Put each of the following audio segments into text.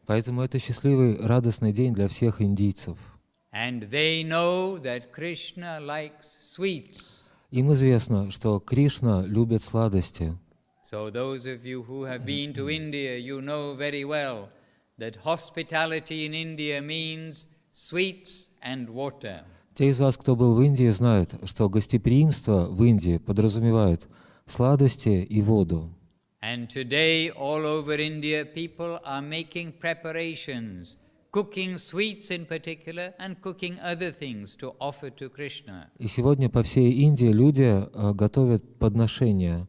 Поэтому это счастливый, радостный день для всех индийцев. Им известно, что Кришна любит сладости. So those of you who have been to India, you know very well that hospitality in India means sweets and water. Те из вас, кто был в Индии, знают, что гостеприимство в Индии подразумевает сладости и воду. And today, all over India, people are making preparations, cooking sweets in particular, and cooking other things to offer to Krishna. И сегодня по всей Индии люди готовят подношения,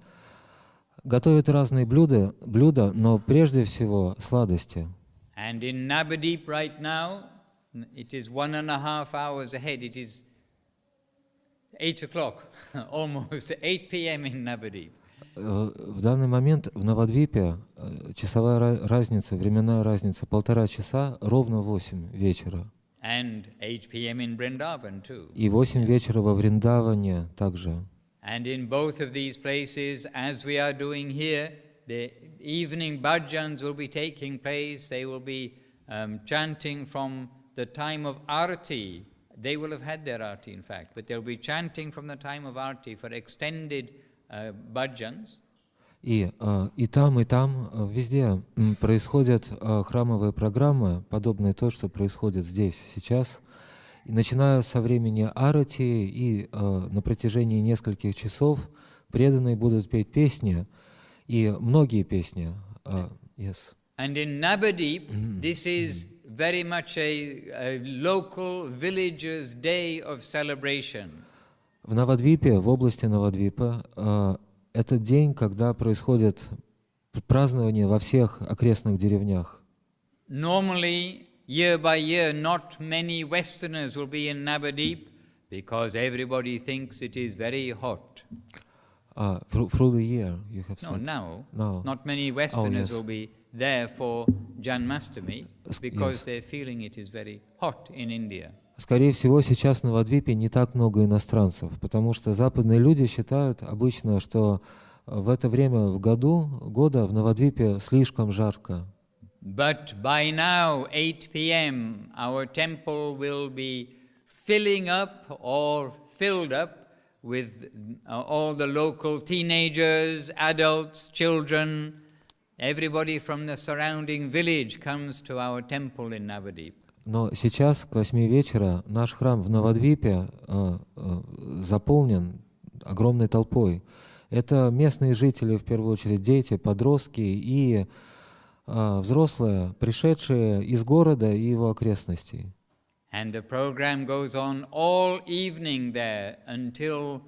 готовят разные блюда, но прежде всего сладости. And in Navadip right now, it is 1.5 hours ahead. It is 8 o'clock, almost 8 p.m. in Navadip. В данный момент в Навадвипе часовая разница, временная разница 1,5 часа, ровно 8 вечера. And 8 p.m. in Vrindavan too. И 8 вечера во Вриндаване также. And in both of these places, as we are doing here, the evening bhajans will be taking place. They will be chanting from the time of Arati. They will have had their Arati, in fact, but they'll be chanting from the time of Arati for extended bhajans. И там, везде происходят храмовые программы, подобные той, что происходит здесь, сейчас. И начиная со времени Арати и на протяжении нескольких часов преданные будут петь песни, и многие песни. Yes. And in Navadip, this is very much a local villagers' day of celebration. В Навадвипе, в области Навадвипа, этот день, когда происходит празднование во всех окрестных деревнях. Normally, year by year, not many Westerners will be in Navadip because everybody thinks it is very hot. Through the year, you have said? No. No. Not many Westerners will be there for Janmastami because they're feeling it is very hot in India. Скорее всего, сейчас в Навадвипе не так много иностранцев, потому что западные люди считают обычно, что в это время года в Навадвипе слишком жарко. But by now, 8 p.m., our temple will be filling up or filled up with all the local teenagers, adults, children. Everybody from the surrounding village comes to our temple in Navadip. Но сейчас, к 8 вечера, наш храм в Навадвипе заполнен огромной толпой. Это местные жители, в первую очередь дети, подростки и взрослые, пришедшие из города и его окрестностей. And the program goes on all evening there until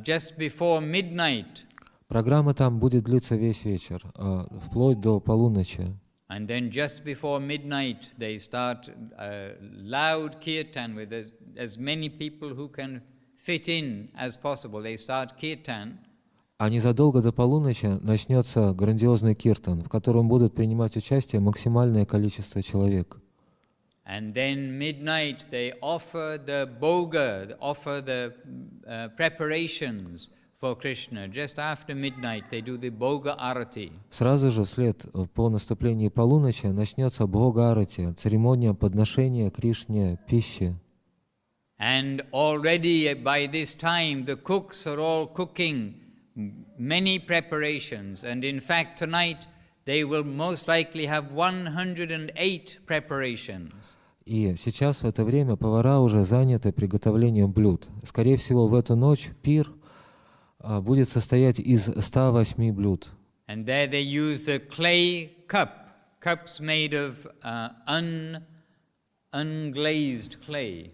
just before midnight. Программа там будет длиться весь вечер, вплоть до полуночи. And then just before midnight, they start loud kirtan with as many people who can fit in as possible. They start kirtan. А незадолго до полуночи начнется грандиозный киртан, в котором будут принимать участие максимальное количество человек. And then midnight, they offer the bhoga, offer the preparations for Krishna. Just after midnight, they do the bhoga arati. Сразу же вслед по наступлении полуночи начнется бхога арати, церемония подношения Кришне пищи. And already by this time, the cooks are all cooking many preparations. And in fact, tonight, they will most likely have 108 preparations. И сейчас в это время повара уже заняты приготовлением блюд. Скорее всего, в эту ночь пир будет состоять из 108 блюд. And there they use the clay cups made of unglazed clay.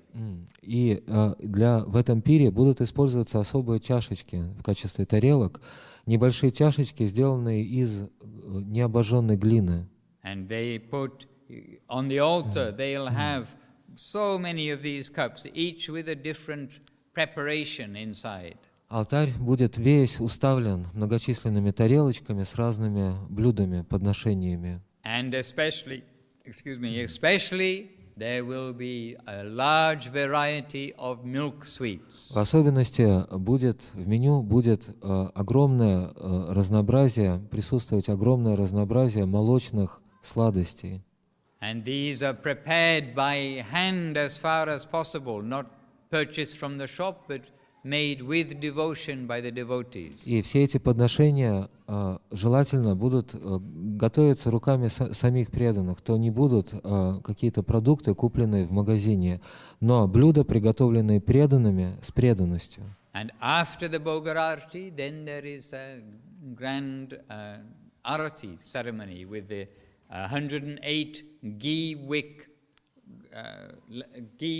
И в этом пире будут использоваться особые чашечки в качестве тарелок, небольшие чашечки, сделанные из необожженной глины. And they put on the altar, they'll have so many of these cups, each with a different preparation inside. Алтарь будет весь уставлен многочисленными тарелочками с разными блюдами, подношениями. And especially there will be a large variety of milk sweets. В особенности в меню будет огромное разнообразие, присутствовать огромное разнообразие молочных сладостей. And these are prepared by hand as far as possible, not purchased from the shop, but made with devotion by the devotees. И все эти подношения желательно будут готовиться руками самих преданных, то не будут какие-то продукты, купленные в магазине, но блюда, приготовленные преданными с преданностью. And after the Bhoga Arati, then there is a grand Arati ceremony with the 108 ghee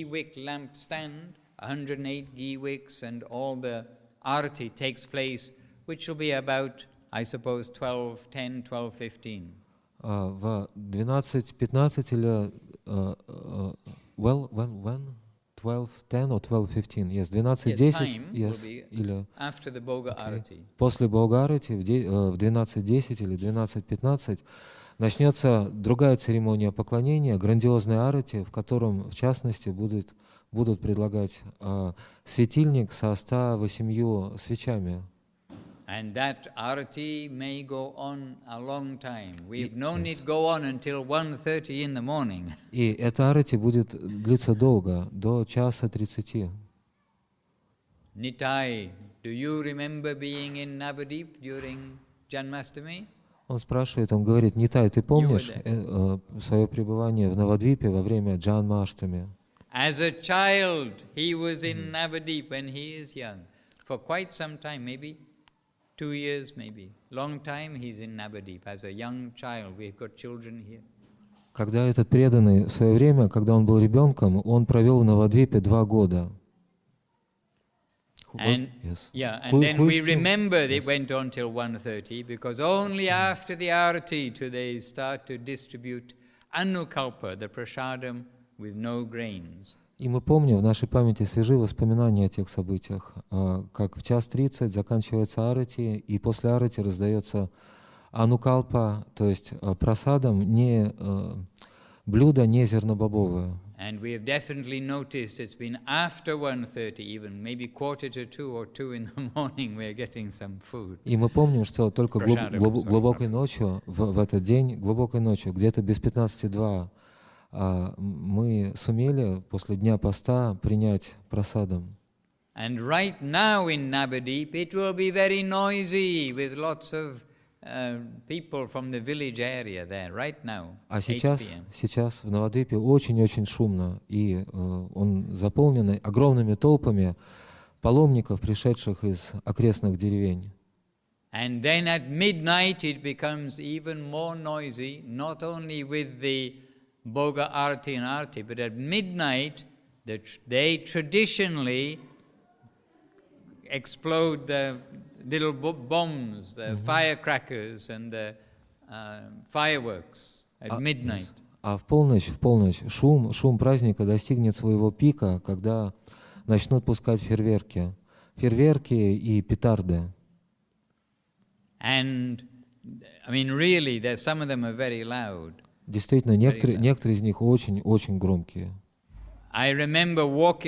wick lamp stand, 108 ghee wicks, and all the Arati takes place, which will be about, I suppose, 12:10, 12:15. В 12:15 или when 12:10 or 12:15? Yes, 12:10. Yes, или after the Bhoga Arati. После Бхога Арати в 12:10 или 12:15 начнется другая церемония поклонения, грандиозная арати, в котором, в частности, будут предлагать светильник со 108 свечами. And that arati may go on a long time. We've known it go on until 1:30 in the morning. И эта арати будет длиться долго, до 1:30. Nitai, do you remember being in Navadip during Janmastami? Он спрашивает, он говорит: Нитай, ты помнишь свое пребывание в Навадвипе во время Джанмаштами? As a child, he was in Navadip when he is young. For quite some time, maybe 2 years, maybe. Long time he's in Navadip as a young child. We've got children here. Когда этот преданный в свое время, когда он был ребенком, он провел в Навадвипе 2 года. And then we remember it went on till 1:30 because only after the arati do they start to distribute anukalpa, the prasadam with no grains. И мы помним, в нашей памяти свежи воспоминания о тех событиях, как в 1:30 заканчивается арати, и после арати раздается анукалпа, то есть прасадам, не блюдо не зернобобовое. And we have definitely noticed it's been after 1:30, even maybe 1:45 or 2 in the morning, we are getting some food. И мы помним, что только глубокой ночью, в этот день, глубокой ночью, где-то без 15:02, мы сумели после дня поста принять прасадам. And right now in Navadip, it will be very noisy with lots of people from the village area there right now. А сейчас в Навадвипе очень-очень шумно, и он заполнен огромными толпами паломников, пришедших из окрестных деревень. And then at midnight it becomes even more noisy, not only with the Bhoga Arati and Arati, but at midnight they traditionally explode the little bombs, the firecrackers and the fireworks at midnight. А в полночь шум праздника достигнет своего пика, когда начнут пускать фейерверки и петарды. And I mean, really, some of them are very loud. Действительно, некоторые из них очень громкие. I remember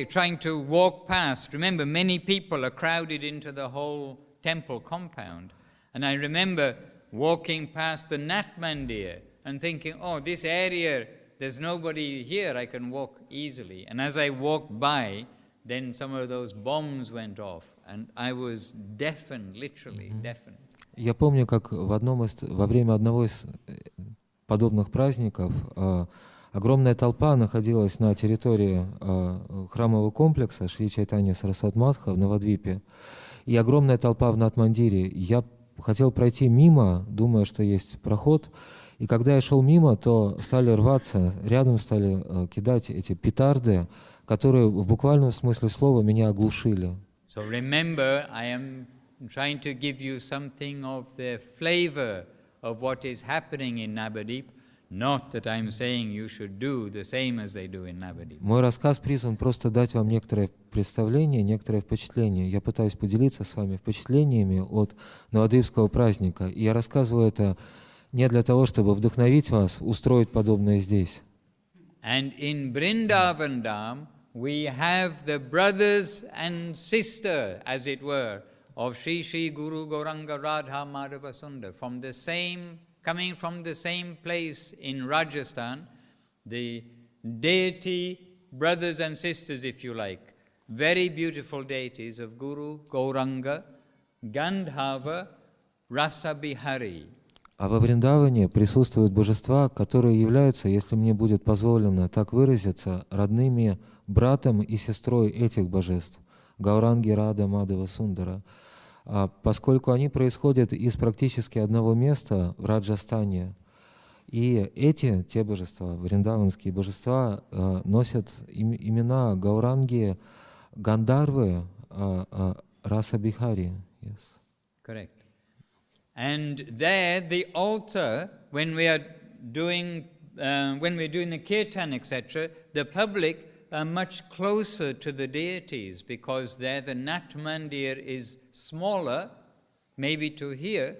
trying to walk past. Remember, many people are crowded into the whole temple compound. And I remember walking past the Nat Mandir and thinking, oh, this area, there's nobody here, I can walk easily. And as I walked by, then some of those bombs went off. And I was deafened, literally deafened. Я помню, как во время одного из подобных праздников огромная толпа находилась на территории храмового комплекса Шри Чайтанья Сарасвати Матха в Навадвипе, и огромная толпа в Нат-Мандире. Я хотел пройти мимо, думая, что есть проход, и когда я шел мимо, то стали рваться, рядом стали кидать эти петарды, которые в буквальном смысле слова меня оглушили. So remember, I am trying to give you something of the flavor of what is happening in Navadip. Not that I'm saying you should do the same as they do in Navadip. Мой рассказ призван просто дать вам некоторое представление, некоторое впечатление. Я пытаюсь поделиться с вами впечатлениями от Навадвипского праздника. И я рассказываю это не для того, чтобы вдохновить вас, устроить подобное здесь. And in Vrindavan Dham, we have the brothers and sister, as it were, of Sri Sri Guru Gauranga Radha Madhava Sundar, coming from the same place in Rajasthan, the deity, brothers and sisters, if you like, very beautiful deities of Guru Gauranga, Gandhava, Rasa Bihari. А во Вриндаване присутствуют божества, которые являются, если мне будет позволено так выразиться, родными братом и сестрой этих божеств, Гауранги Рада Мадхава Сундара. Поскольку они происходят из практически одного места в Раджастане, и те божества, вриндаванские божества, носят имена Гауранги, Гандарвы, Раса Бихари. Yes. Correct. And there, the altar, when we're doing the kirtan, etc., the public are much closer to the deities, because there the Nat Mandir is smaller, maybe to here,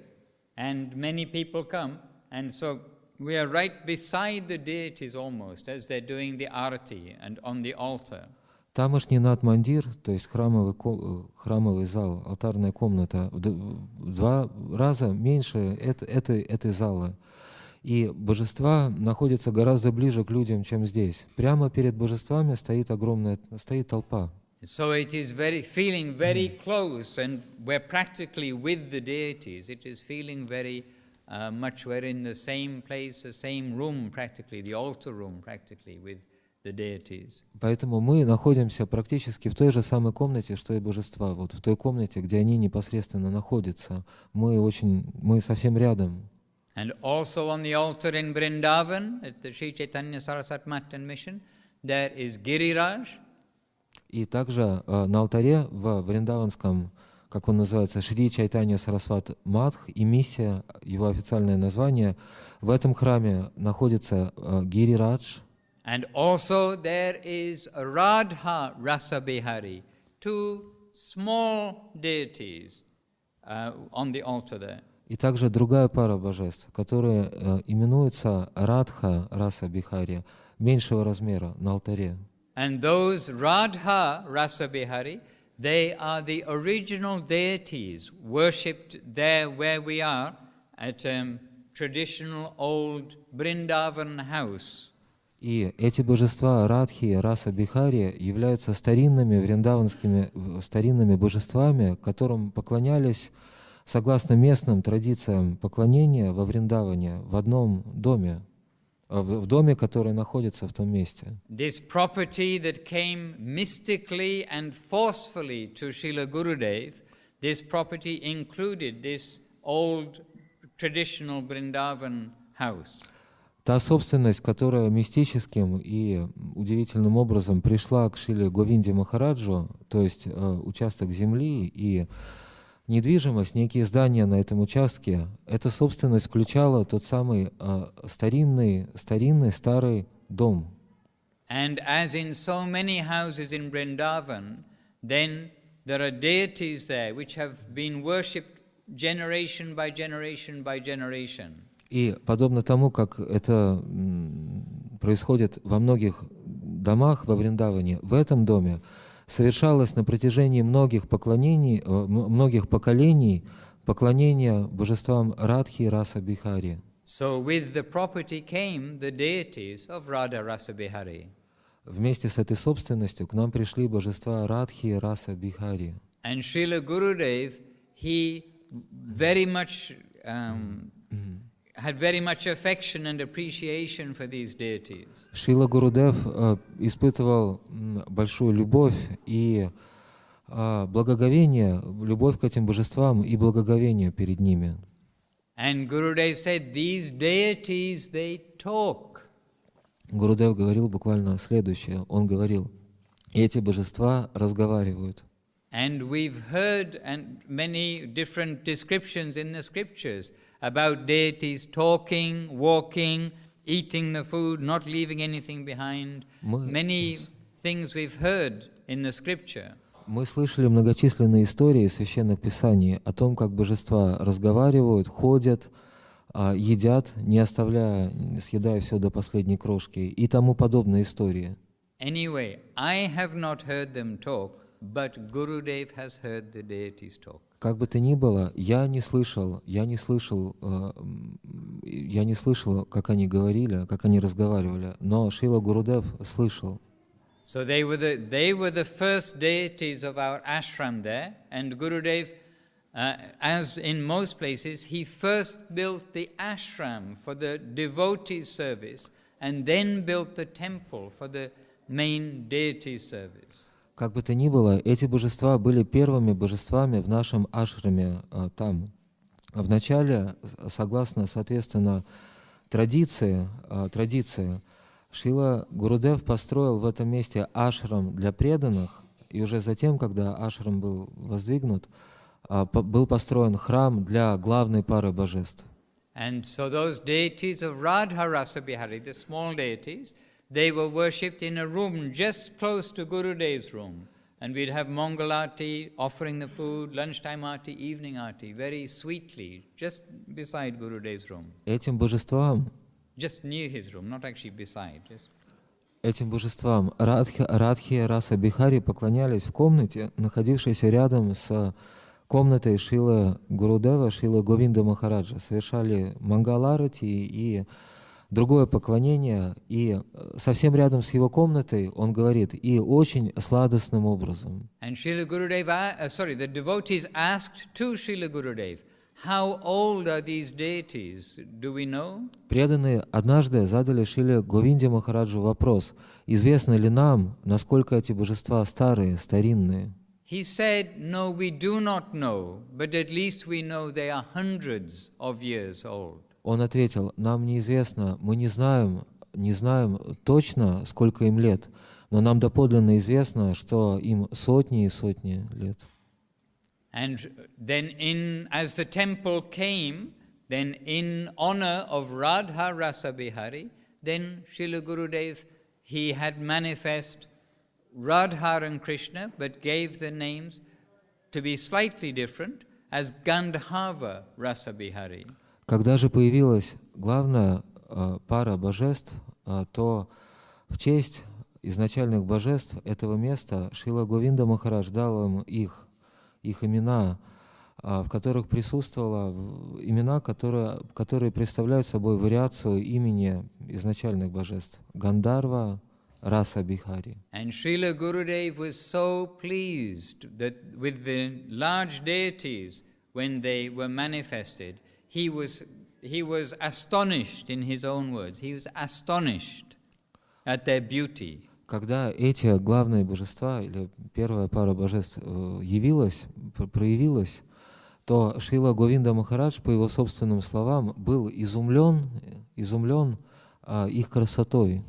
and many people come, and so we are right beside the deities almost, as they're doing the arati and on the altar. Тамошний Нат-мандир, то есть храмовый зал, алтарная комната, в 2 раза меньше этой залы. И божества находятся гораздо ближе к людям, чем здесь. Прямо перед божествами стоит толпа. So it is feeling very close, and we're practically with the deities. It is feeling very much we're in the same place, the same room practically, the altar room practically, with the deities. Поэтому мы находимся практически в той же самой комнате, что и божества. Вот в той комнате, где они непосредственно находятся. Мы совсем рядом. And also on the altar in Vrindavan, at the Sri Chaitanya Saraswat Math and Mission, there is Giriraj. И также на алтаре в Вриндаванском, как он называется, Шри Чайтанья Сарасват Мадх и миссия, его официальное название, в этом храме находится Гирирадж. And also there is Radha Rasa Bihari, 2 small deities on the altar there. И также другая пара божеств, которые именуются Радха Раса Бихари, меньшего размера на алтаре. And those Radha Rasa Bihari, they are the original deities worshipped there where we are at traditional old Vrindavan house. И эти божества Радхи, Раса Бихари являются старинными божествами, которым поклонялись согласно местным традициям поклонения во Вриндаване в одном доме, в доме, который находится в том месте. This property that came mystically and forcefully to Srila Gurudev, this property included this old traditional Vrindavan house. Та собственность, которая мистическим и удивительным образом пришла к Шриле Говинде Махараджу, то есть участок земли и недвижимость, некие здания на этом участке, эта собственность включала тот самый старый дом. And as in so many houses in Vrindavan, then there are deities there which have been worshipped generation by generation by generation. И подобно тому, как это происходит во многих домах во Вриндаване, в этом доме совершалось на протяжении многих поколений поклонение божествам Радхи и Раса Бихари. So with the property came the deities of Radha Rasa Bihari. Вместе с этой собственностью к нам пришли божества Радхи и Раса Бихари. And Srila Gurudev, he very much had very much affection and appreciation for these deities. Шрила Гурудев испытывал большую любовь и благоговение, любовь к этим божествам и благоговение перед ними. And Gurudev said, these deities, they talk. Гурудев говорил буквально следующее. Он говорил, эти божества разговаривают. And we've heard many different descriptions in the scriptures about deities talking, walking, eating the food, not leaving anything behind. Many things we've heard in the scripture. Мы слышали многочисленные истории из священных писаний о том, как божества разговаривают, ходят, едят, не оставляя, съедая все до последней крошки и тому подобные истории. Anyway, I have not heard them talk, but Gurudev has heard the deities talk. Как бы то ни было, я не слышал, как они говорили, как они разговаривали, но Шрила Гурудев слышал. So they were the first deities of our ashram there, and Gurudev, as in most places, he first built the ashram for the devotees' service, and then built the temple for the main deity service. Как бы то ни было, эти божества были первыми божествами в нашем ашраме там. Вначале, соответственно, традиции, Шрила Гурудев построил в этом месте ашрам для преданных, и уже затем, когда ашрам был воздвигнут, был построен храм для главной пары божеств. And so those deities of Radha Rasa Bihari, the small deities, they were worshipped in a room just close to Gurudev's room. And we'd have Mangalati, offering the food, lunchtime arti, evening arti, very sweetly, just beside Gurudev's room. Этим божествам, just near his room, not actually beside. Этим божествам Радхи Раса Бихари поклонялись в комнате, находившейся рядом с комнатой Шрилы Гурудева, Шрилы Говинда Махараджа. Совершали Мангаларати и другое поклонение, и совсем рядом с его комнатой он говорит, и очень сладостным образом. And Srila Gurudev, the devotees asked to Srila Gurudev, how old are these deities? Do we know? Преданные однажды задали Шриле Говинде Махараджу вопрос, известно ли нам, насколько эти божества старые, старинные? He said, no, we do not know, but at least we know they are hundreds of years old. Он ответил, нам неизвестно, мы не знаем точно, сколько им лет, но нам доподлинно известно, что им сотни и сотни лет. And then as the temple came, then in honor of Radha Rasa Bihari, then Srila Gurudev, he had manifest Radha and Krishna, but gave the names to be slightly different as Gandhava Rasa Bihari. Когда же появилась главная пара божеств, то в честь изначальных божеств этого места Шрила Говинда Махарадж дал им их имена, в которых присутствовало имена, которые представляют собой вариацию имени изначальных божеств Гандарва Раса Бихари. And Srila Gurudev was so pleased that with the large deities when they were manifested, he was astonished in his own words. He was astonished at their beauty. Когда эти главные божества или первая пара божеств проявилась, то Шрила Говинда Махарадж, по его собственным словам, был изумлен их красотой.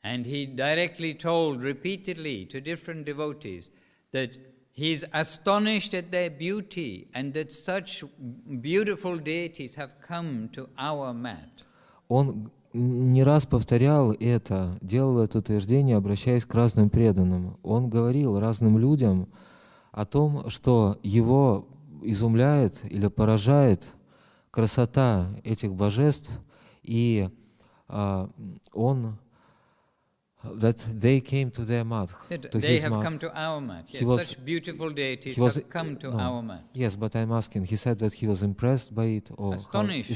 And he directly told repeatedly to different devotees that he is astonished at their beauty and that such beautiful deities have come to our mat. Он не раз повторял делал это утверждение, обращаясь к разным преданным. Он говорил разным людям о том, что его изумляет или поражает красота этих божеств, и that they came to their mat. They have come to our mat. Yes, such beautiful deities have come to our mat. Yes, but I'm asking, he said that he was impressed by it or astonished.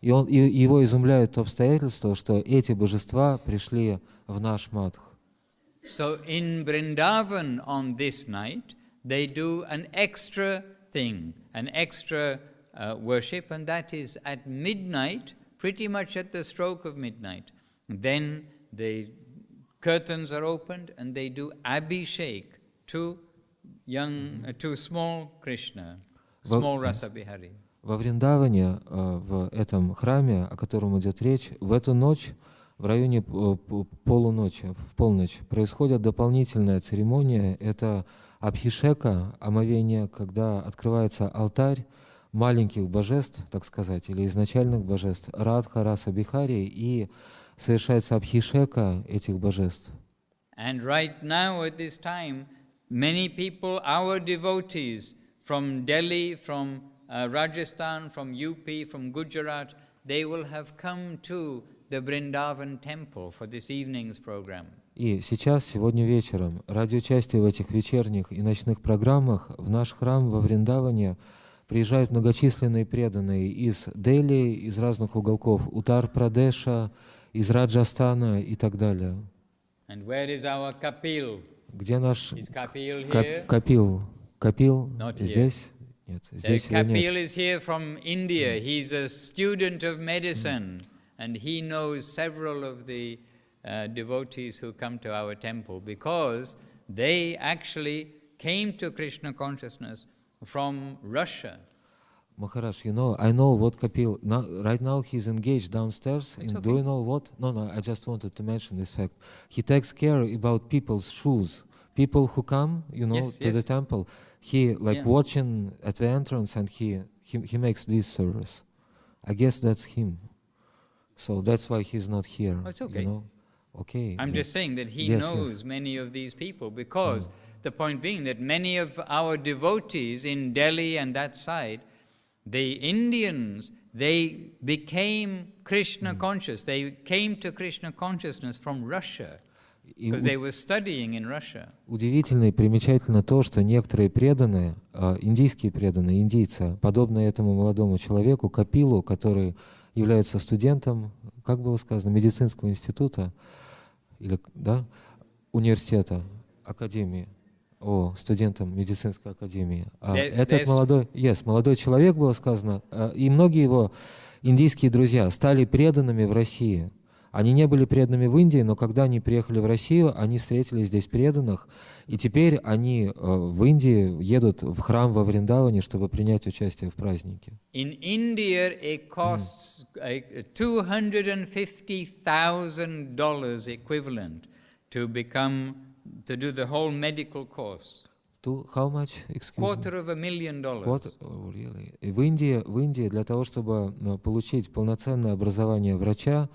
Yeah. И его изумляет то обстоятельство, что эти божества пришли в наш матх. So in Vrindavan on this night, they do an extra thing, an extra worship, and that is at midnight, pretty much at the stroke of midnight. Then the curtains are opened and they do abhishek to small Krishna, small Rasa Bihari. Во Вриндаване, в этом храме, о котором идет речь, в эту ночь, в районе полуночи, в полночь, происходит дополнительная церемония. Это абхишека, омовение, когда открывается алтарь маленьких божеств, так сказать, или изначальных божеств, Радха, Раса, Бихари, и совершается абхишека этих божеств. And right now at this time, many people, our devotees from Delhi, from Rajasthan, from UP, from Gujarat, they will have come to the Vrindavan temple for this evening's program. И сейчас, сегодня вечером, ради участия в этих вечерних и ночных программах в наш храм во Вриндаване приезжают многочисленные преданные из Дели, из разных уголков, Утар-Прадеша, из Раджастана и так далее. And where is our Kapil? Где наш Is Kapil here? Капил? Капил Not здесь? Нет, здесь его Kapil нет. is here from India. He's a student of medicine, and he knows several of the devotees who come to our temple because they actually came to Krishna consciousness from Russia. Maharaj, you know, I know what Kapil, right now he's engaged downstairs. Do you know what? No, I just wanted to mention this fact. He takes care about people's shoes. People who come, you know, to the temple, he watching at the entrance and he makes this service. I guess that's him. So that's why he's not here. It's okay. You know? Okay. I'm just saying that he knows many of these people because the point being that many of our devotees in Delhi and that side, the Indians, they became Krishna conscious. They came to Krishna consciousness from Russia because they were studying in Russia. Удивительно и примечательно то, что некоторые преданные, индийские преданные, индийцы, подобные этому молодому человеку, Капилу, который является студентом, как было сказано, медицинского института, или, да, университета, академии, студентом медицинской академии. Этот молодой человек, было сказано, и многие его индийские друзья стали преданными в России. Они не были преданными в Индии, но когда они приехали в Россию, они встретили здесь преданных, и теперь они в Индии едут в храм во Вриндаване, чтобы принять участие в празднике. In India, it costs $250,000 equivalent to do the whole medical course. How much? $250,000. Really? В Индии для того, чтобы получить полноценное образование врача,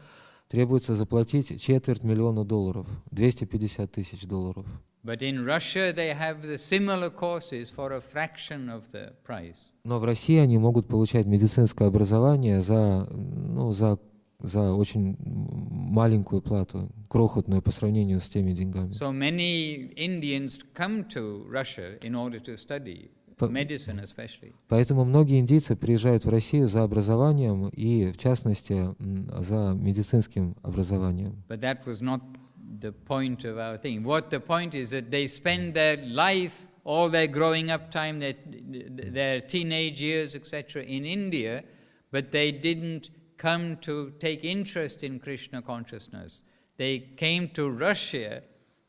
требуется заплатить $250,000, $250,000. But in Russia they have the similar courses for a fraction of the price. Но в России они могут получать медицинское образование за очень маленькую плату, крохотную по сравнению с теми деньгами. So many Indians come to Russia in order to study medicine especially. Поэтому многие индийцы приезжают в Россию за образованием и, в частности, за медицинским образованием. But that was not the point of our thing. What the point is that they spend their life, all their growing up time, their teenage years, etc., in India, but they didn't come to take interest in Krishna consciousness. They came to Russia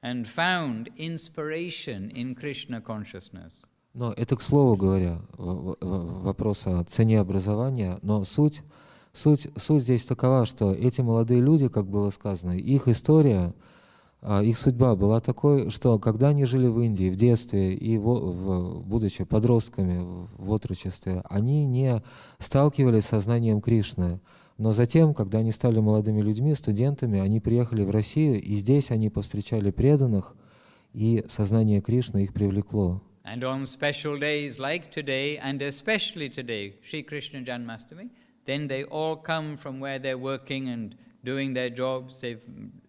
and found inspiration in Krishna consciousness. Но это, к слову говоря, вопрос о цене образования, но суть здесь такова, что эти молодые люди, как было сказано, их история, их судьба была такой, что когда они жили в Индии в детстве и будучи подростками в отрочестве, они не сталкивались с сознанием Кришны. Но затем, когда они стали молодыми людьми, студентами, они приехали в Россию, и здесь они повстречали преданных, и сознание Кришны их привлекло. And on special days like today, and especially today, Shri Krishna Janmastami, then they all come from where they're working and doing their jobs. They've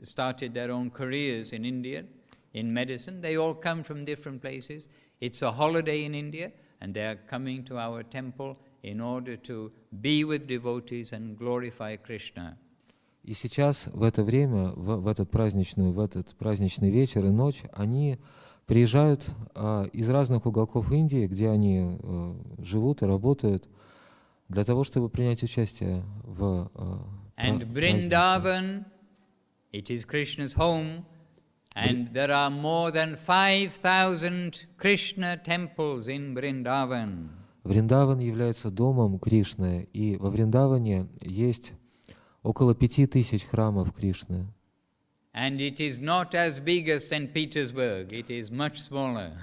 started their own careers in India, in medicine. They all come from different places. It's a holiday in India, and they're coming to our temple in order to be with devotees and glorify Krishna. И сейчас, в это время, в этот праздничный вечер и ночь, они приезжают из разных уголков Индии, где они живут и работают, для того, чтобы принять участие в And Vrindavan, it is Krishna's home, and there are more than 5,000 Krishna temples in Vrindavan. Вриндаван является домом Кришны, и во Вриндаване есть около 5000 храмов Кришны. And it is not as big as St. Petersburg, it is much smaller.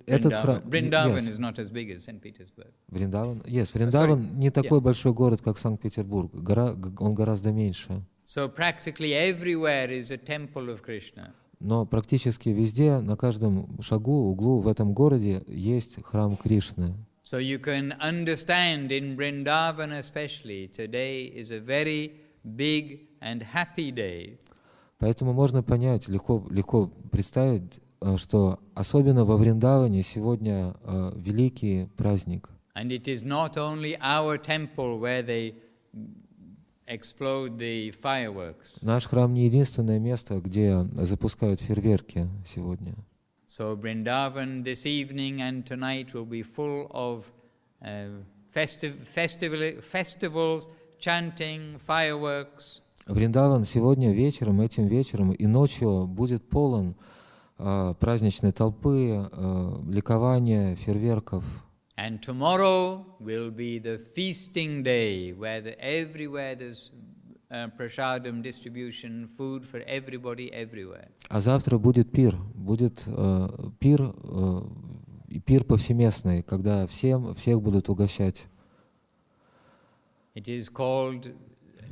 Этот храм... Vrindavan is not as big as St. Petersburg. Вриндаван не такой большой город, как Санкт-Петербург, он гораздо меньше. So practically everywhere is a temple of Krishna. Но практически везде, на каждом шагу, углу в этом городе есть храм Кришны. So you can understand in Vrindavan especially, today is a very big and happy day. Поэтому можно понять, легко представить, что особенно во Вриндаване сегодня великий праздник. And it is not only our temple where they explode the fireworks. Наш храм не единственное место, где запускают фейерверки сегодня. So Vrindavan this evening and tonight will be full of festivals, chanting, fireworks. Вриндаван сегодня вечером, этим вечером и ночью будет полон праздничной толпы, ликования, фейерверков. And tomorrow will be the feasting day, where everywhere there's prasadam distribution, food for everybody, everywhere. А завтра будет пир повсеместный, когда всех будут угощать. It is called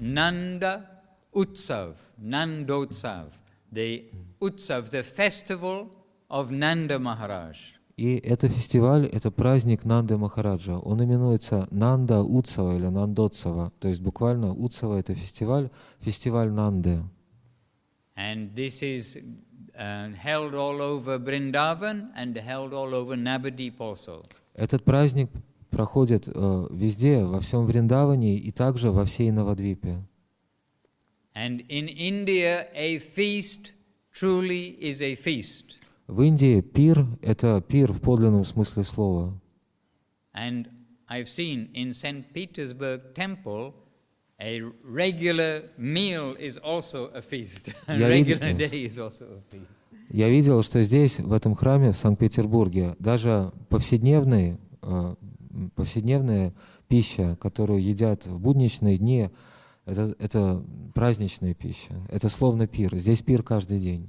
Nanda Utsav, Nandotsav, the Utsav, the festival of Nanda Maharaj. И это фестиваль, это праздник Нанды Махараджа. Он именуется Нанда Утсава или Нандотсава. То есть буквально Утсава — это фестиваль Нанды. And this is held all over Vrindavan and held all over Navadip also. Этот праздник проходит везде, во всем Вриндаване и также во всей Навадвипе. And in India, a feast truly is a feast. В Индии пир — это пир в подлинном смысле слова. And I've seen in St. Petersburg temple, a regular meal is also a feast. A regular day is also a feast. Я видел, что здесь, в этом храме в Санкт-Петербурге, даже повседневная пища, которую едят в будничные дни, это праздничная пища. Это словно пир. Здесь пир каждый день.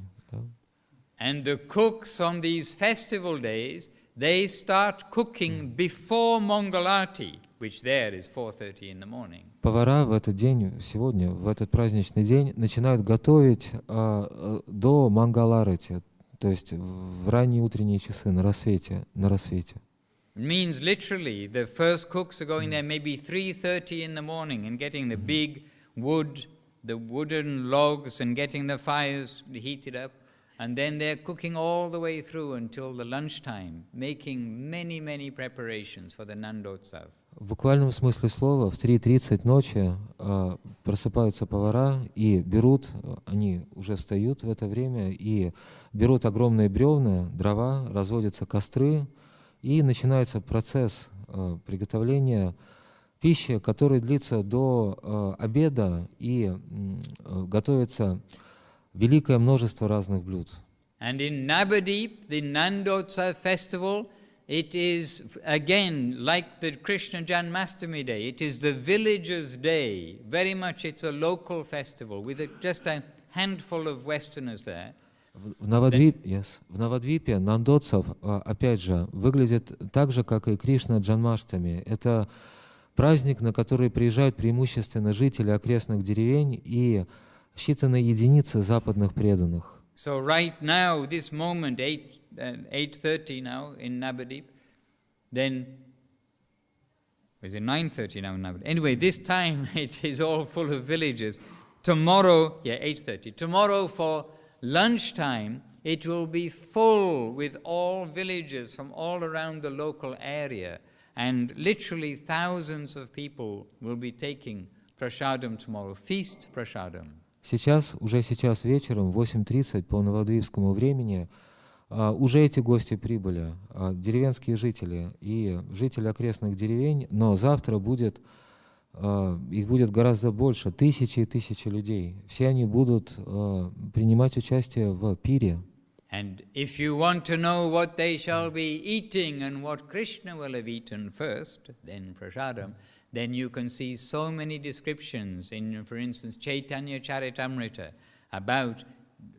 And the cooks on these festival days, they start cooking before Mangalarti, which there is 4:30 in the morning. Повара в этот день, сегодня, в этот праздничный день, начинают готовить до Мангаларати, то есть в ранние утренние часы, на рассвете. It means literally the first cooks are going there maybe 3:30 in the morning and getting the big wood, the wooden logs, and getting the fires heated up. And then they're cooking all the way through until the lunchtime, making many, many preparations for the Nandotsav. В буквальном смысле слова в 3:30 ночи просыпаются повара и они уже встают в это время и берут огромные бревна, дрова, разводятся костры, и начинается процесс приготовления пищи, который длится до обеда, и готовится великое множество разных блюд. And in Navadip, the Nandotsav festival, it is again like the Krishna Janmastami day. It is the villagers' day. Very much it's a local festival with just a handful of Westerners there. В Навадвипе Нандотсав, опять же, выглядит так же, как и Кришна Джанмаштами. Это праздник, на который приезжают преимущественно жители окрестных деревень и считанные единицы западных преданных. So right now, this moment, 8:30 now in Navadip, then, is it 9:30 now in Navadip? Anyway, this time it is all full of villagers. Tomorrow, 8:30. Tomorrow for lunchtime, it will be full with all villagers from all around the local area. And literally thousands of people will be taking prasadam tomorrow, feast prasadam. Уже сейчас вечером, в 8:30 по новодвипскому времени, уже эти гости прибыли, деревенские жители и жители окрестных деревень, но завтра их будет гораздо больше, тысячи и тысячи людей. Все они будут принимать участие в пире. And if you want to know what they shall be eating and what Krishna will have eaten first, then prasadam, then you can see so many descriptions in, for instance, Chaitanya Charitamrita about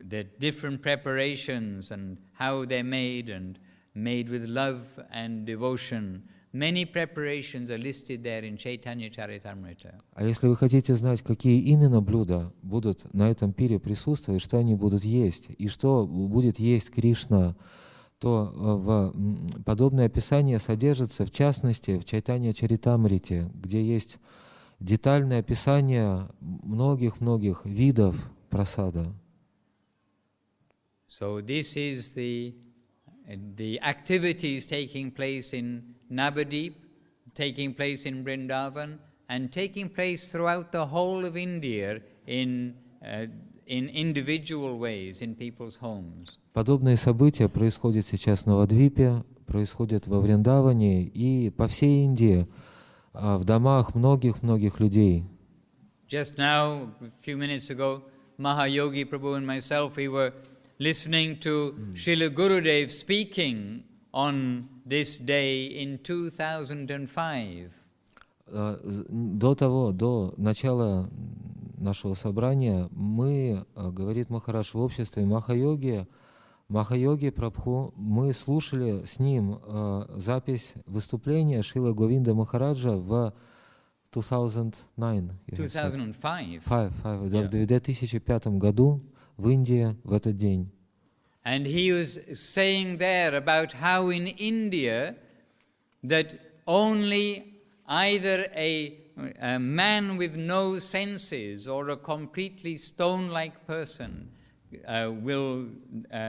the different preparations and how they're made, and made with love and devotion. many preparations are listed there in Chaitanya Charitamrita. А если вы хотите знать, какие именно блюда будут на этом пире присутствовать, что они будут есть, и что будет есть Кришна, то подобное описание содержится, в частности, в Чайтанья Чаритамрите, где есть детальное описание многих-многих видов прасада. So this is the activities taking place in Navadip, taking place in Vrindavan, and taking place throughout the whole of India in individual ways in people's homes. Подобные события происходят сейчас в Навадвипе, происходят во Вриндаване и по всей Индии, в домах многих-многих людей. Just now, a few minutes ago, Mahayogi Prabhu and myself, we were listening to Srila Gurudev speaking on this day in 2005. До начала нашего собрания мы, говорит Махарадж, в обществе Махайоги Прабху, мы слушали с ним запись выступления Шрила Говинда Махараджа в 2005. В 2005 году в Индии в этот день. And he was saying there about how in India that only either a man with no senses or a completely stone-like person will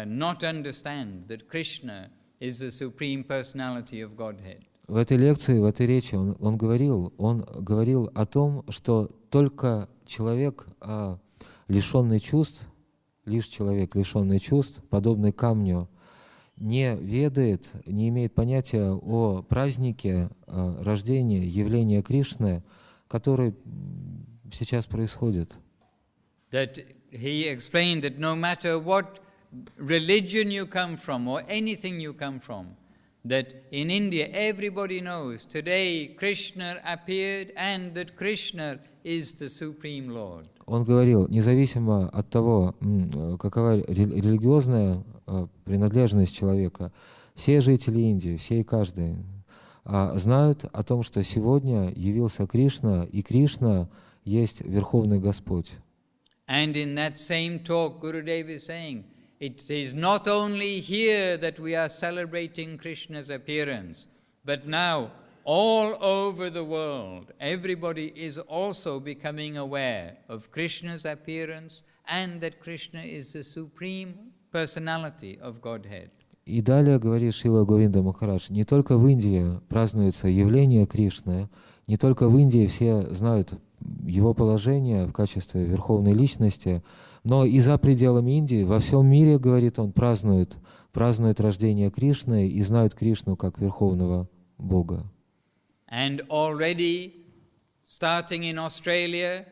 not understand that Krishna is the Supreme Personality of Godhead. В этой лекции, в этой речи он говорил о том, что только человек, лишенный чувств, лишь человек, лишенный чувств, подобный камню, не ведает, не имеет понятия о празднике рождения, явления Кришны, который сейчас происходит. That he explained that no matter what religion you come from or anything you come from, that in India everybody knows today Krishna appeared and that Krishna is the Supreme Lord. Он говорил, независимо от того, какова религиозная принадлежность человека, все жители Индии, все и каждый, знают о том, что сегодня явился Кришна, и Кришна есть Верховный Господь. And in that same talk, Gurudev is saying, it is not only here that we are celebrating Krishna's appearance, but now all over the world, everybody is also becoming aware of Krishna's appearance and that Krishna is the Supreme Personality of Godhead. И далее говорит Шрила Говинда Махарадж, не только в Индии празднуется явление Кришны, не только в Индии все знают его положение в качестве верховной личности, но и за пределами Индии, во всем мире, говорит он, празднуют рождение Кришны и знают Кришну как Верховного Бога. And already, starting in Australia,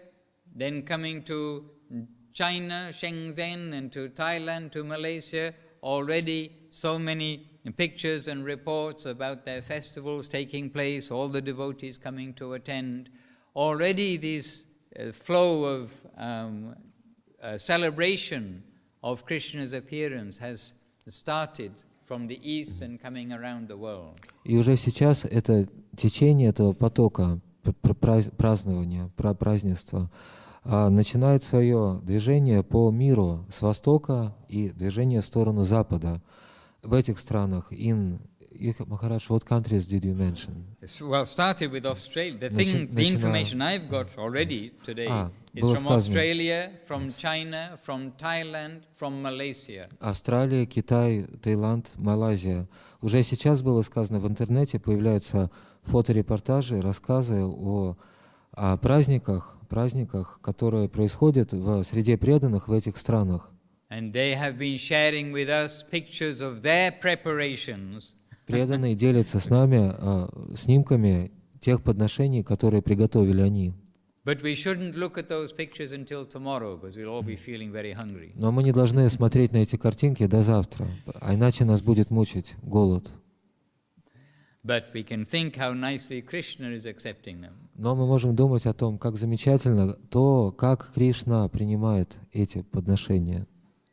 then coming to China, Shenzhen, and to Thailand, to Malaysia, already so many pictures and reports about their festivals taking place, all the devotees coming to attend. Already this flow of celebration of Krishna's appearance has started from the east and coming around the world. И уже сейчас это течение этого потока празднования, празднества начинает свое движение по миру с востока и движение в сторону запада. В этих странах, Maharaj, what countries did you mention? Well, started with Australia. The information I've got already today is from Australia, from China, from Thailand, from Malaysia. Австралия, Китай, Таиланд, Малайзия. Уже сейчас было сказано, в интернете появляются фоторепортажи, рассказы о праздниках, которые происходят в среде преданных в этих странах. And they have been sharing with us pictures of their preparations. Преданные делятся с нами снимками тех подношений, которые приготовили они. But we shouldn't look at those pictures until tomorrow, because we'll all be feeling very hungry. Но мы не должны смотреть на эти картинки до завтра, а иначе нас будет мучить голод. But we can think how nicely Krishna is accepting them. Но мы можем думать о том, как замечательно то, как Кришна принимает эти подношения.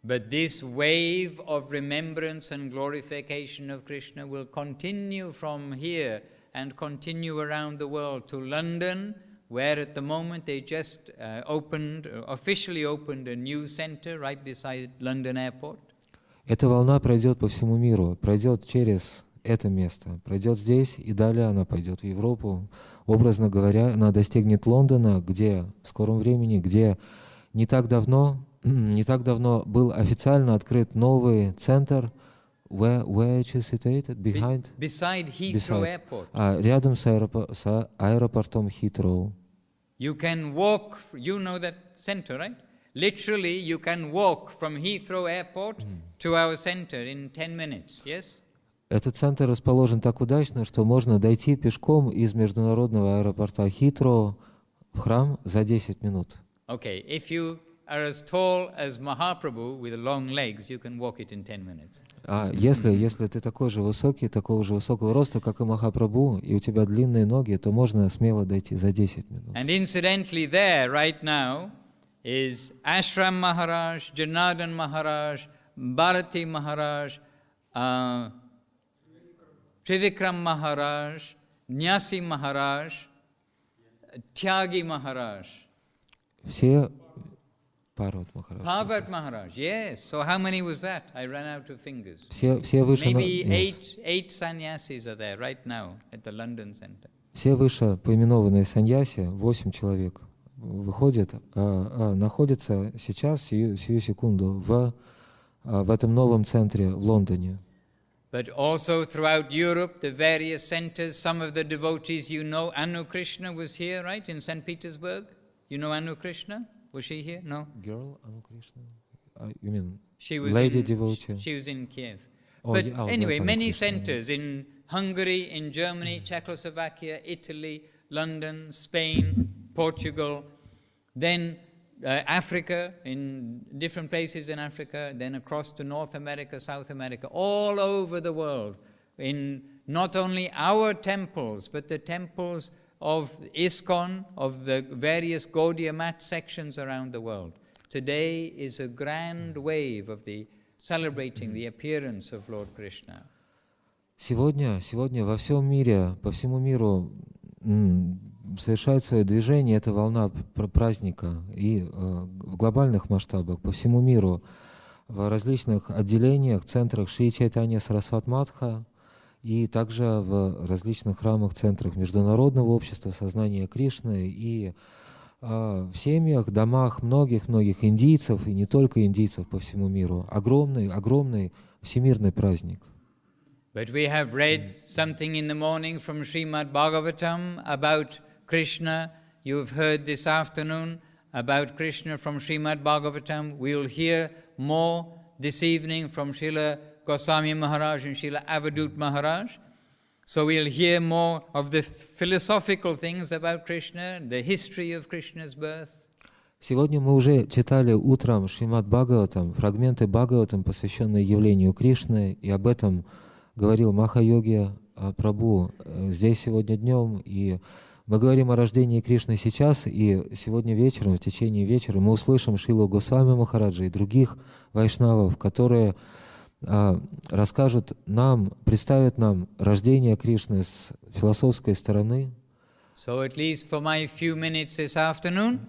But this wave of remembrance and glorification of Krishna will continue from here and continue around the world to London, where at the moment they just officially opened a new center right beside London Airport. Эта волна пройдет по всему миру, пройдет через это место, пройдет здесь, и далее она пойдет в Европу. Образно говоря, она достигнет Лондона, где в скором времени, где не так давно был официально открыт новый центр. Where it is situated? Beside Heathrow Airport. Рядом с аэропортом Heathrow. You can walk, you know that center, right? Literally, you can walk from Heathrow Airport to our center in 10 minutes, yes? Этот центр расположен так удачно, что можно дойти пешком из международного аэропорта Хитро в храм за 10 минут. Okay, if you are as tall as Mahaprabhu with long legs, you can walk it in 10 minutes. Если ты такой же высокий, такого же высокого роста, как и Махапрабху, и у тебя длинные ноги, то можно смело дойти за 10 минут. And incidentally there right now is Ashram Maharaj, Janardhan Maharaj, Bharati Maharaj, Trivikram Maharaj, Nyasi Maharaj, Tyagi Maharaj. Все Парват Махарадж. Parvat Maharaj, yes. So how many was that? I ran out of fingers. Все выше. Maybe eight sannyasis are there right now at the London Center. Все выше поименованные саньяси, 8 человек, выходят, находятся сейчас, сию секунду, в этом новом центре в Лондоне. But also throughout Europe, the various centers, some of the devotees you know, Anu Krishna was here, right, in St. Petersburg? You know Anu Krishna? Was she here? No? Girl, Anu Krishna? You mean she was lady devotee? She was in Kiev. Oh, but yeah, anyway, many Krishna, centers in Hungary, in Germany, Czechoslovakia, Italy, London, Spain, Portugal, then Africa, in different places in Africa, then across to North America, South America, all over the world, in not only our temples, but the temples of ISKCON, of the various Gaudiya Math sections around the world. Today is a grand wave of the celebrating the appearance of Lord Krishna. Сегодня во всем мире, по всему миру совершает свое движение эта волна праздника и в глобальных масштабах по всему миру, в различных отделениях, центрах Шри Чайтанья Сарасват Матха и также в различных храмах, центрах Международного общества сознания Кришны и в семьях, домах многих индийцев и не только индийцев по всему миру. Огромный всемирный праздник. But we have read something in the morning from Srimad Bhagavatam about Krishna. You've heard this afternoon about Krishna from Srimad Bhagavatam. We'll hear more this evening from Srila Goswami Maharaj and Srila Avadut Maharaj. So we'll hear more of the philosophical things about Krishna, the history of Krishna's birth. Сегодня мы уже читали утром Шримад Бхагаватам, фрагменты Бхагаватам, посвященные явлению Кришны, и об этом говорил Маха-йоги Прабху здесь сегодня днем, и мы говорим о рождении Кришны сейчас, и сегодня вечером, в течение вечера, мы услышим Шрилу Госвами Махараджа и других вайшнавов, которые расскажут нам, представят нам рождение Кришны с философской стороны. So at least for my few minutes this afternoon,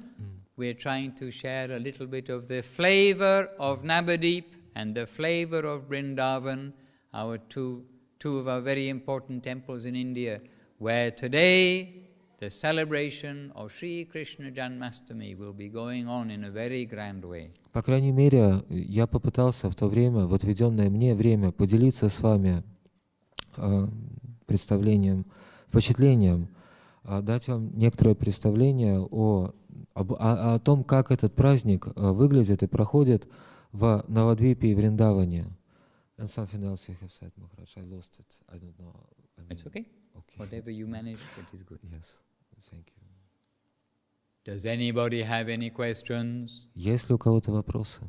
we're trying to share a little bit of the flavor of Navadip and the flavor of Vrindavan, our two of our very important temples in India, where today the celebration of Shri Krishna Janmastami will be going on in a very grand way. По крайней мере, я попытался в то время, в отведенное мне время, поделиться с вами впечатлением, дать вам некоторое представление о том, как этот праздник выглядит и проходит в Навадвипе и Вриндаване. And something else you have said, Maharaj. I lost it. I don't know. It's okay. Whatever you manage, it is good. Yes, thank you. Does anybody have any questions? Есть ли у кого-то вопросы?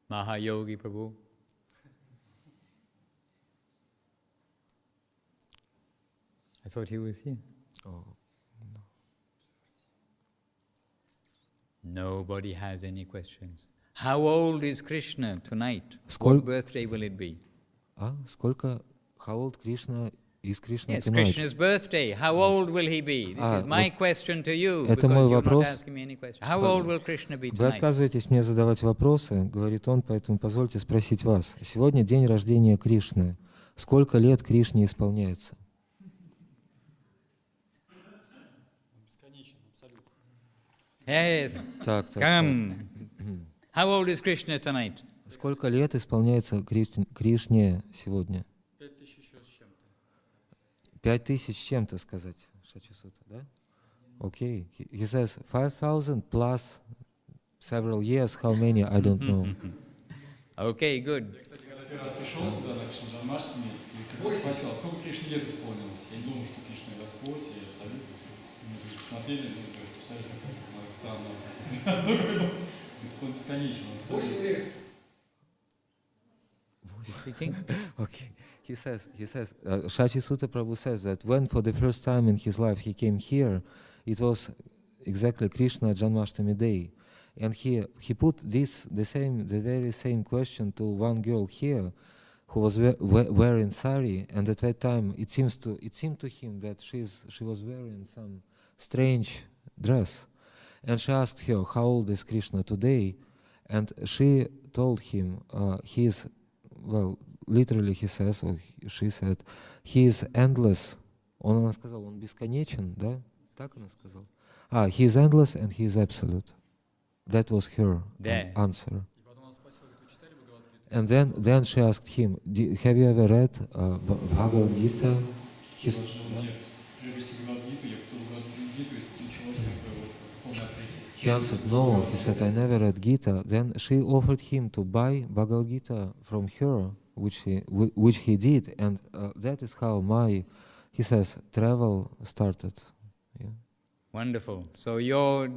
Mahayogi Prabhu. I thought he was here. Oh, no. Nobody has any questions. How old is Krishna tonight? What birthday will it be? Сколько? How old Krishna из Кришны Yes, tonight. Krishna's birthday. How old will he be? This is my question to you, Это because мой you're not вопрос. asking me any question. How old will Krishna be Вы tonight? отказываетесь мне задавать вопросы, говорит он, поэтому позвольте спросить вас. Сегодня день рождения Кришны. Сколько лет Кришне исполняется? Yes, Так. come. How old is Krishna tonight? Сколько лет исполняется Кришне сегодня? 5000 с чем-то сказать. Шачисута, да? Okay. He says 5000 plus several years. How many? I don't know. Okay, good. Я, кстати, когда первый раз пришел сюда на Кришна Джанмаштами, и спросил, сколько Кришне лет исполнилось? Я не думал, что Кришна Господь, и абсолютно. Мы смотрели, и абсолютно странно. Он бесконечен. 8 лет. Speaking? Okay. He says, Shachi Sutta Prabhu says that when for the first time in his life he came here, it was exactly Krishna Janmashtami day. And he put the very same question to one girl here who was wearing sari, and at that time it seemed to him that she was wearing some strange dress. And she asked her, how old is Krishna today? And she told him, he is, well, literally he says, or she said, he is endless. Она сказала, он бесконечен, да? Так она сказала. He is endless and he is absolute. That was her answer. And then she asked him, have you ever read Bhagavad Gita? He answered, no. He said, I never read Gita. Then she offered him to buy Bhagavad Gita from her, which he did, and that is how he says, travel started. Yeah. Wonderful. So your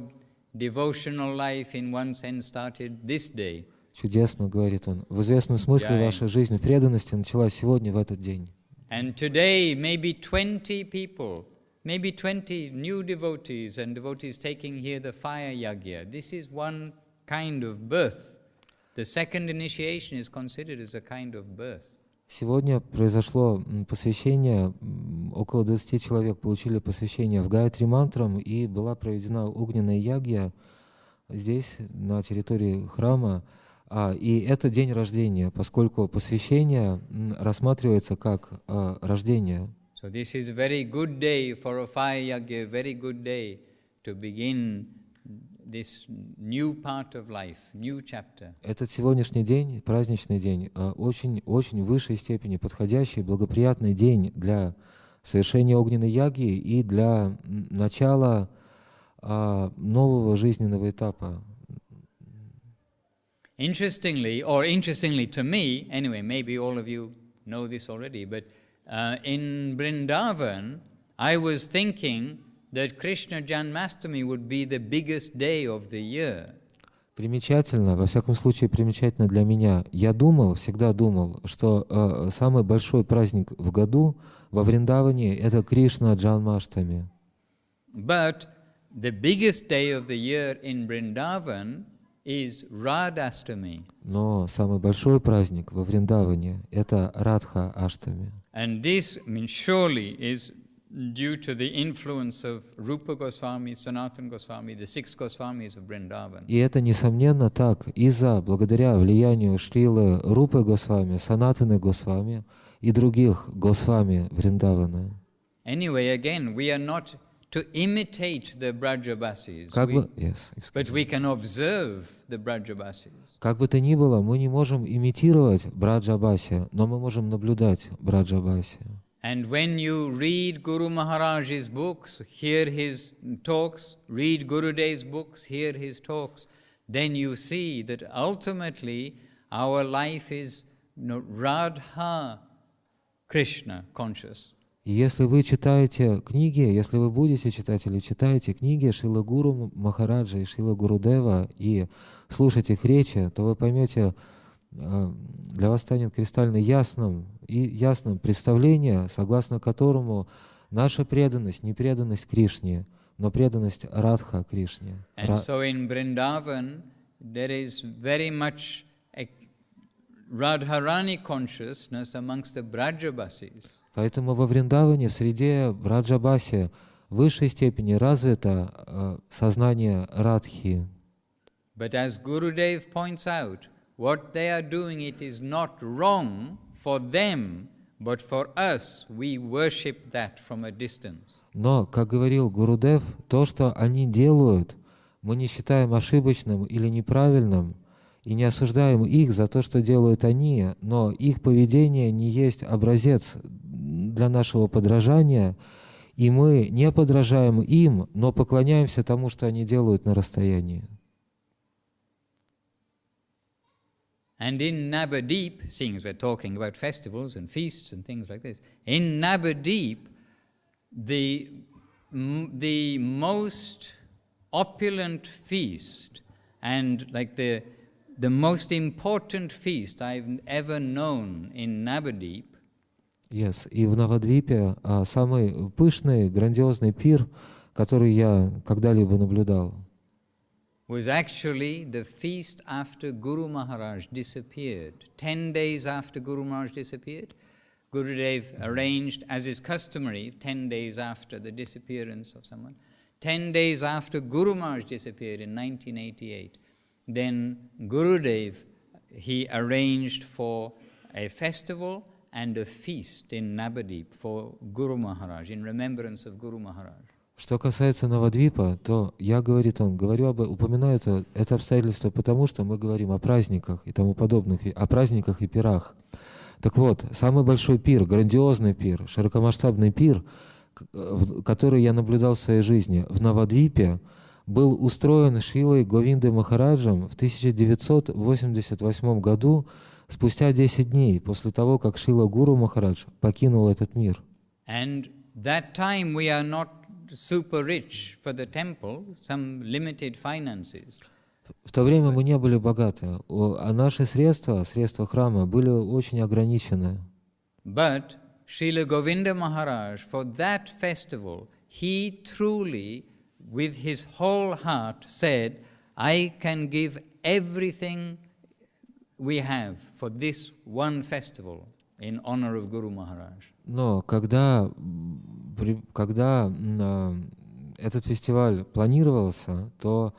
devotional life in one sense started this day. Чудесно, говорит он. В известном смысле ваша жизнь преданности началась сегодня, в этот день. And today maybe 20 people, maybe 20 new devotees and devotees taking here the fire yagya. This is one kind of birth. The second initiation is considered as a kind of birth. Сегодня произошло посвящение, около 20 человек получили посвящение в Гайатри мантрам, и была проведена огненная ягья здесь, на территории храма. И это день рождения, поскольку посвящение рассматривается как рождение. So this is a very good day for a fire yagya, very good day to begin this new part of life, new chapter. Этот сегодняшний день, праздничный день, очень в высшей степени подходящий, благоприятный день для совершения огненной яги и для начала нового жизненного этапа. Interestingly to me, anyway, maybe all of you know this already, but in Vrindavan, I was thinking that Krishna Janmastami would be the biggest day of the year. Примечательно, во всяком случае примечательно для меня. Я всегда думал, что самый большой праздник в году во Вриндаване — это Кришна Джанмаштами. But the biggest day of the year in Vrindavan is Radhastami. Но самый большой праздник во Вриндаване — это Радха Аштами. And this, surely is due to the influence of Rupa Goswami, Sanatana Goswami, the 6 Goswamis of Vrindavan. И это, несомненно, так, благодаря влиянию Шрилы Рупы Госвами, Санатаны Госвами и других Госвами Вриндавана. Anyway, again, we are not to imitate the Brajavasis, but we can observe the Brajavasis. Как бы то ни было, мы не можем имитировать Браджабаси, но мы можем наблюдать Браджабаси. And when you read Guru Maharaj's books, hear his talks, read Gurudev's books, hear his talks, then you see that ultimately our life is Radha Krishna conscious. И если вы читаете книги, если вы будете читать или читаете книги Шрила Гуру Махараджа и Шрила Гурудева и слушаете их речи, то вы поймете, для вас станет кристально ясным представление, согласно которому наша преданность не преданность Кришне, но преданность Радха Кришне. And so in Vrindavan there is very much Radharani consciousness amongst the Brajabasis. Поэтому во Вриндаване, в среде Браджабаси, в высшей степени развито сознание Радхи. But as Gurudev points out, what they are doing, it is not wrong for them, but for us, we worship that from a distance. Но, как говорил Гурудев, то, что они делают, мы не считаем ошибочным или неправильным, и не осуждаем их за то, что делают они, но их поведение не есть образец для нашего подражания, и мы не подражаем им, но поклоняемся тому, что они делают на расстоянии. And in Navadip, seeing as we're talking about festivals and feasts and things like this, in Navadip, the most opulent feast and like the most important feast I've ever known in Navadip. Yes. И в Навадвипе самый пышный, грандиозный пир, который я когда-либо наблюдал, was actually the feast after Guru Maharaj disappeared. 10 days after Guru Maharaj disappeared, Gurudev arranged, as is customary, 10 days after the disappearance of someone, 10 days after Guru Maharaj disappeared in 1988, then Gurudev, he arranged for a festival and a feast in Navadip for Guru Maharaj, in remembrance of Guru Maharaj. Что касается Навадвипа, то я, говорит он, упоминаю это обстоятельство потому, что мы говорим о праздниках и тому подобных, о праздниках и пирах. Так вот, самый большой пир, грандиозный пир, широкомасштабный пир, который я наблюдал в своей жизни в Навадвипе, был устроен Шрилой Говиндой Махараджем в 1988 году, спустя 10 дней после того, как Шрила Гуру Махарадж покинул этот мир. And that time we are not super rich for the temple, some limited finances. В то время мы не были богаты, а наши средства храма были очень ограничены. But Srila Govinda Maharaj, for that festival, he truly, with his whole heart, said, I can give everything we have for this one festival in honor of Guru Maharaj. Но когда этот фестиваль планировался, то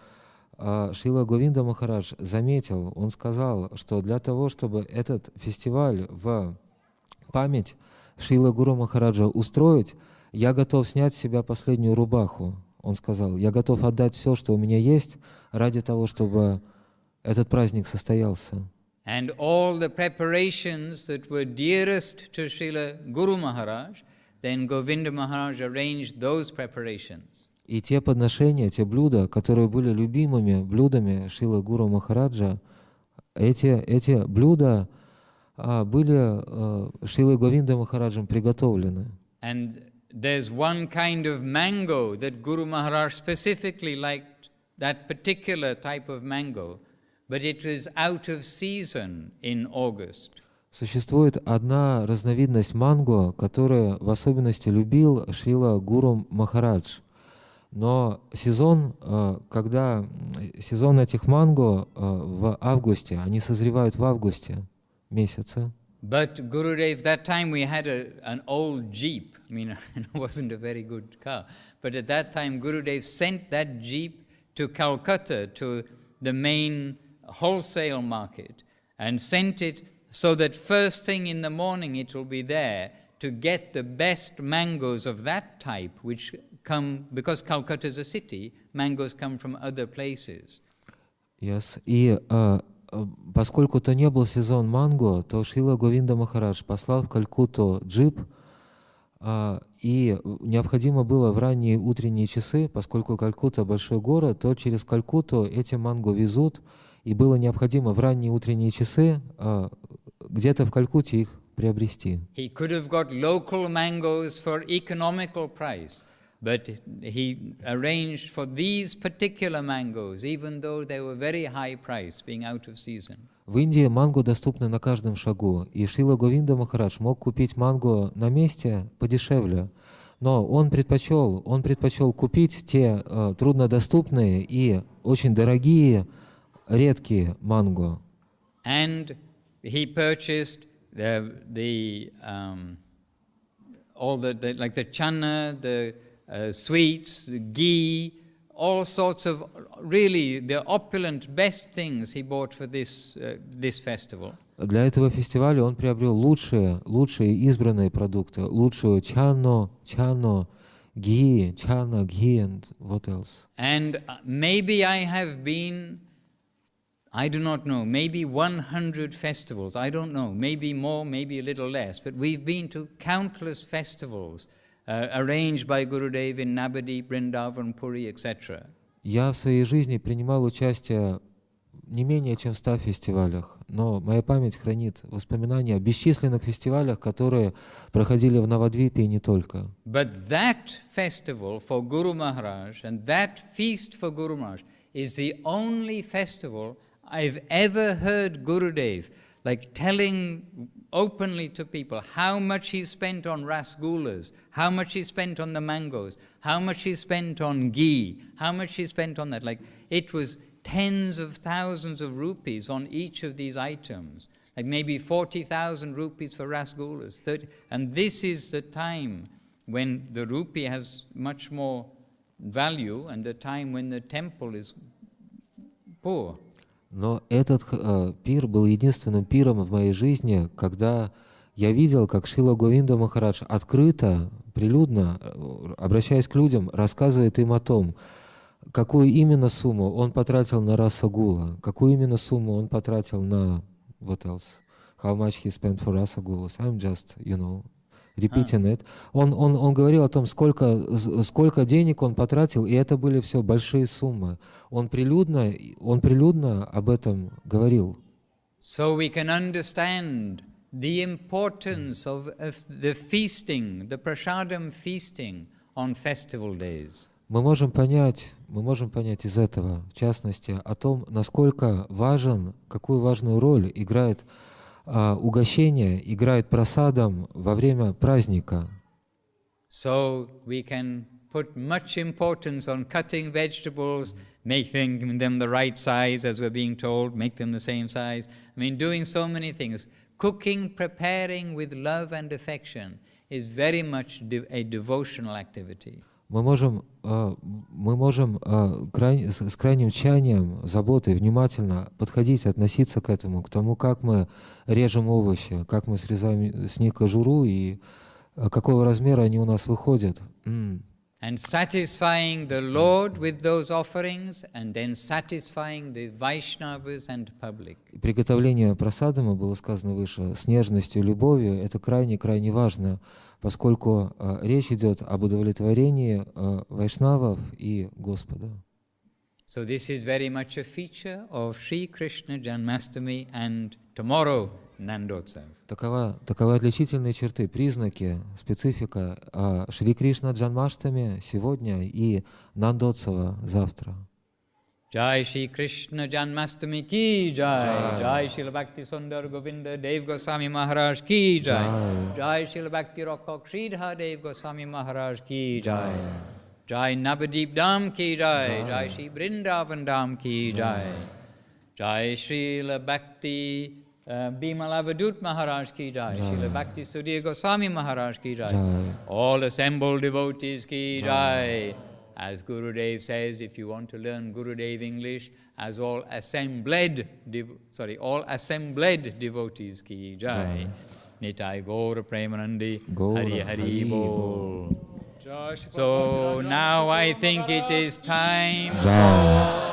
Шрила Говинда Махарадж заметил, он сказал, что для того, чтобы этот фестиваль в память Шрила Гуру Махараджа устроить, я готов снять с себя последнюю рубаху. Он сказал, я готов отдать все, что у меня есть, ради того, чтобы этот праздник состоялся. And all the preparations that were dearest to Srila Guru Maharaj, then Govinda Maharaj arranged those preparations. И те подношения, те блюда, которые были любимыми блюдами Шрила Гуру Махараджа, эти блюда были Шрилой Говиндой Махараджем приготовлены. And there's one kind of mango that Guru Maharaj specifically liked, that particular type of mango. But it was out of season in August. Существует одна разновидность манго, которую в особенности любил Шрила Гуру Махарадж. Но сезон этих манго в августе, они созревают в августе месяце. But Gurudev, that time we had an old jeep. I mean, it wasn't a very good car. But at that time, Gurudev sent that jeep to Calcutta, to the main wholesale market, and sent it so that first thing in the morning it will be there to get the best mangoes of that type, which come, because Calcutta is a city, mangoes come from other places. Yes. И поскольку то не был сезон манго, то Шрила Говинда Махарадж послал в Калькутту джип, и необходимо было в ранние утренние часы, поскольку Калькутта большой город, то через Калькутту эти манго везут, и было необходимо в ранние утренние часы где-то в Калькутте их приобрести. He could have got local mangoes for economical price, but he arranged for these particular mangoes, even though they were very high price, being out of season. В Индии манго доступны на каждом шагу, и Шрила Говинда Махарадж мог купить манго на месте подешевле, но он предпочел купить те труднодоступные и очень дорогие редкие манго. And he purchased all the like the channa, the sweets, the ghee, all sorts of really the opulent best things he bought for this festival. Для этого фестиваля он приобрел лучшие избранные продукты, лучшую чанну, ghee, and what else? And maybe I have been, I do not know, maybe 100 festivals, I don't know, maybe more, maybe a little less, but we've been to countless festivals arranged by Gurudev in Navadip, Vrindavan, Puri, etc. Я в своей жизни принимал участие не менее чем в 100 фестивалях, но моя память хранит воспоминания о бесчисленных фестивалях, которые проходили в Навадвипе и не только. But that festival for Guru Maharaj and that feast for Guru Maharaj is the only festival I've ever heard Gurudev like telling openly to people how much he spent on rasgullas, how much he spent on the mangoes, how much he spent on ghee, how much he spent on that. Like it was tens of thousands of rupees on each of these items, like maybe 40,000 rupees for rasgullas, 30, and this is the time when the rupee has much more value and the time when the temple is poor. Но этот пир был единственным пиром в моей жизни, когда я видел, как Шрила Говинда Махарадж открыто, прилюдно, обращаясь к людям, рассказывает им о том, какую именно сумму он потратил на расагула, какую именно сумму он потратил на what else? How much he spent for rasagulas? I'm just, repeating it. Он говорил о том, сколько денег он потратил, и это были все большие суммы. Он прилюдно об этом говорил. So we can understand the importance of the feasting, the prasadam feasting on festival days. Мы можем понять из этого, в частности, о том, насколько какую важную роль играет угощение, играет прасадам во время праздника. So we can put much importance on cutting vegetables, making them the right size, as we're being told, make them the same size. I mean, doing so many things. Cooking, preparing with love and affection is very much a devotional activity. Мы можем с крайним тщанием, заботой, внимательно подходить, относиться к этому, к тому, как мы режем овощи, как мы срезаем с них кожуру и какого размера они у нас выходят. And satisfying the Lord with those offerings, and then satisfying the Vaishnavas and public. Приготовление прасадама, было сказано выше, с нежностью и любовью, это крайне важно, поскольку речь идет об удовлетворении вайшнавов и Господа. So this is very much a feature of Shri Krishna Janmastami and tomorrow Nandotsav. Таковы отличительные черты, признаки, специфика Шри Кришна Джанмаштами сегодня и Нандотсава завтра. Jai Shri Krishna Janmastami ki jai. Jai Srila Bhakti Sundar Govinda Dev Goswami Maharaj ki jai. Jai Srila Bhakti Rokkok Sridhar Dev Goswami Maharaj ki jai. Jai Navadip Dham ki jai. Jai Shri Vrindavan Dham ki jai. Jai Srila Bhakti Bimalavadut Maharaj ki jai. Srila Bhakti Sudhir Goswami Maharaj ki jai. All assembled devotees ki jai. As Gurudev says, if you want to learn Gurudev English, as all assembled devotees ki jai. Nitai Gaura Premanandi Hari Hari Bol. So now I think it is time for